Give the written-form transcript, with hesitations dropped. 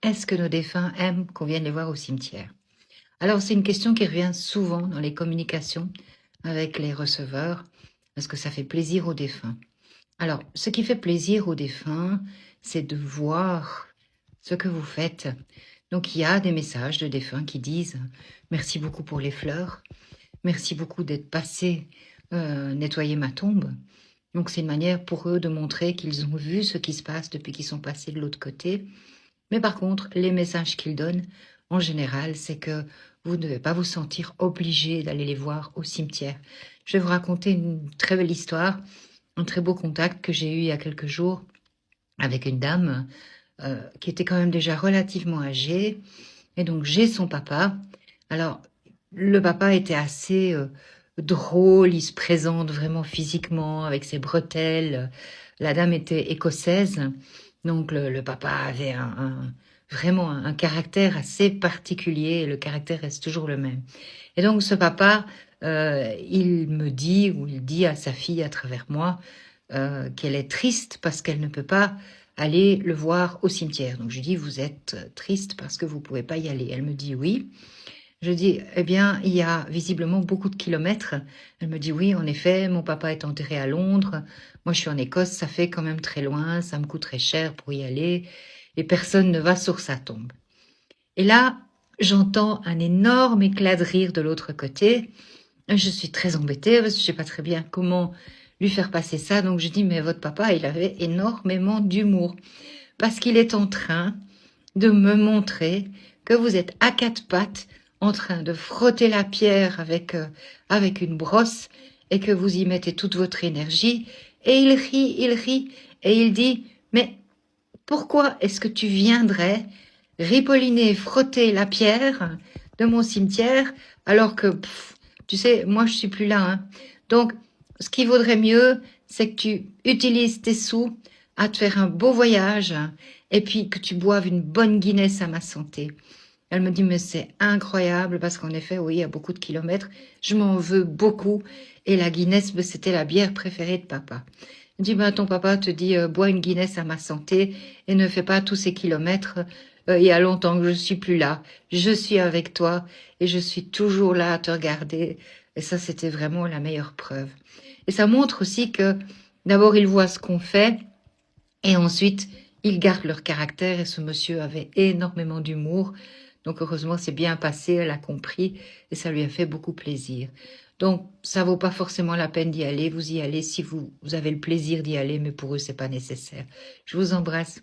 Est-ce que nos défunts aiment qu'on vienne les voir au cimetière? Alors, c'est une question qui revient souvent dans les communications avec les receveurs. Est-ce que ça fait plaisir aux défunts? Alors, ce qui fait plaisir aux défunts, c'est de voir ce que vous faites. Donc, il y a des messages de défunts qui disent merci beaucoup pour les fleurs, merci beaucoup d'être passé nettoyer ma tombe. Donc, c'est une manière pour eux de montrer qu'ils ont vu ce qui se passe depuis qu'ils sont passés de l'autre côté. Mais par contre, les messages qu'ils donnent, en général, c'est que vous ne devez pas vous sentir obligé d'aller les voir au cimetière. Je vais vous raconter une très belle histoire, un très beau contact que j'ai eu il y a quelques jours avec une dame qui était quand même déjà relativement âgée. Et donc, j'ai son papa. Alors, le papa était assez drôle, il se présente vraiment physiquement avec ses bretelles. La dame était écossaise, donc le papa avait vraiment un caractère assez particulier, et le caractère reste toujours le même. Et donc ce papa, il me dit, ou il dit à sa fille à travers moi, qu'elle est triste parce qu'elle ne peut pas aller le voir au cimetière. Donc je lui dis, vous êtes triste parce que vous ne pouvez pas y aller. Elle me dit oui. Je dis, eh bien, il y a visiblement beaucoup de kilomètres. Elle me dit, oui, en effet, mon papa est enterré à Londres. Moi, je suis en Écosse, ça fait quand même très loin, ça me coûte très cher pour y aller. Et personne ne va sur sa tombe. Et là, j'entends un énorme éclat de rire de l'autre côté. Je suis très embêtée parce que je ne sais pas très bien comment lui faire passer ça. Donc je dis, mais votre papa, il avait énormément d'humour. Parce qu'il est en train de me montrer que vous êtes à quatre pattes en train de frotter la pierre avec une brosse et que vous y mettez toute votre énergie. Et il rit et il dit, mais pourquoi est-ce que tu viendrais ripoliner, frotter la pierre de mon cimetière alors que, tu sais, moi je suis plus là. Hein. Donc, ce qui vaudrait mieux, c'est que tu utilises tes sous à te faire un beau voyage et puis que tu boives une bonne Guinness à ma santé. Elle me dit, mais c'est incroyable parce qu'en effet, oui, il y a beaucoup de kilomètres. Je m'en veux beaucoup. Et la Guinness, c'était la bière préférée de papa. Elle me dit, ben, ton papa te dit, bois une Guinness à ma santé et ne fais pas tous ces kilomètres. Il y a longtemps que je suis plus là. Je suis avec toi et je suis toujours là à te regarder. Et ça, c'était vraiment la meilleure preuve. Et ça montre aussi que d'abord, ils voient ce qu'on fait et ensuite, ils gardent leur caractère. Et ce monsieur avait énormément d'humour. Donc heureusement, c'est bien passé, elle a compris et ça lui a fait beaucoup plaisir. Donc ça vaut pas forcément la peine d'y aller. Vous y allez si vous avez le plaisir d'y aller, mais pour eux, c'est pas nécessaire. Je vous embrasse.